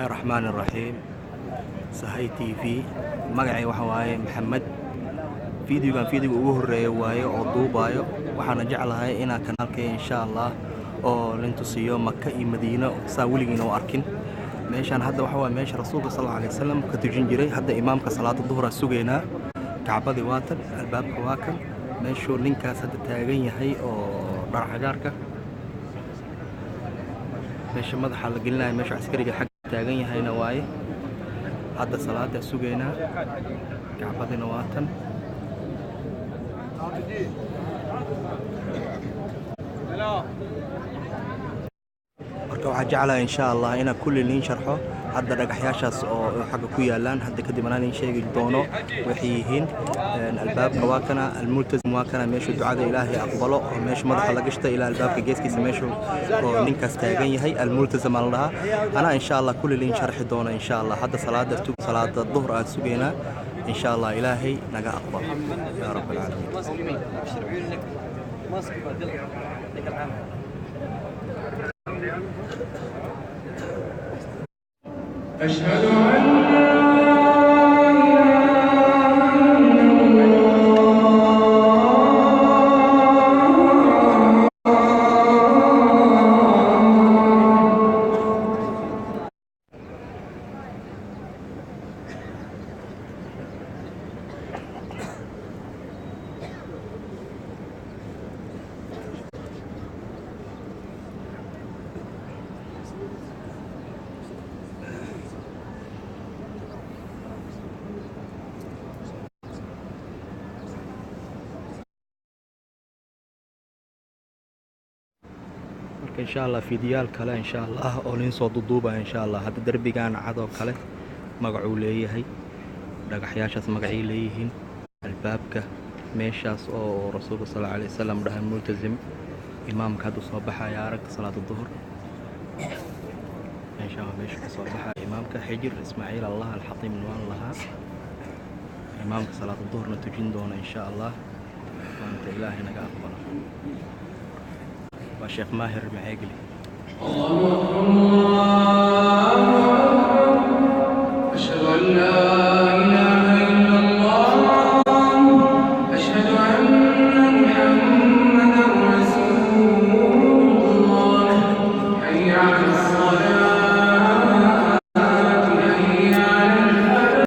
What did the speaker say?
الرحمن الرحيم sahay tv magacay waxa waaye maxamed fiidiyogan fiidiga ugu horeeya waaye oo duubaayo waxaana jeclahay inaan kanaalkay insha Allah oo lintusiyo Makka iyo Madiina saa weligiina oo arkin meeshaan hadda waxa waaye meesha rasuulka sallallahu alayhi wasallam ka tujin jiray hadda imaamka salaada duhur sugeena kacbadi waatan albaabka waa kan meeshu ninkaas hadda taagan yahay oo dhar cagaarka meesha madaxa la gelinayo meesha askariga xaq taagan yahayna waaye hadda salaada sugeena kacbadina waatan marka waxaan jeclahay insha Allah inaan kulli liin sharxo hadda dhagaxyaashaas oo xagga ku yaalaan hadda kadib aan sheegi doono waxay yihiin albaabka waa kana almultazim waa kana meesha ducada Ilaahay aqbalo oo meesha madaxa la gashta ilaa albaabka geeskiisa meesha oo ninkaas taagan yahay almultazim Allah ana insha Allah kulli liin sharxi doono insha Allah hadda salaada duhur aad sugeena insha Allah Ilaahay naga aqbalo ya rabbil alamin أشهد أن لا إن شاء الله فيديال كله إن شاء الله أولين صوت ضوبة إن شاء الله هذا دربي كان عضو كله مقعوليه هي رجحياشة مقعيليهن البابك ميشاس أو رسول صلى الله عليه وسلم ده الملتزم إمام كادو صباح يارك صلاة الظهر إن شاء الله ميش صباح إمامك حجر إسماعيل الله الحطيم نوان الله إمامك صلاة الظهر نتجين دون إن شاء الله وأنت إلهي نجا أقبله والشيخ ماهر معيقلي الله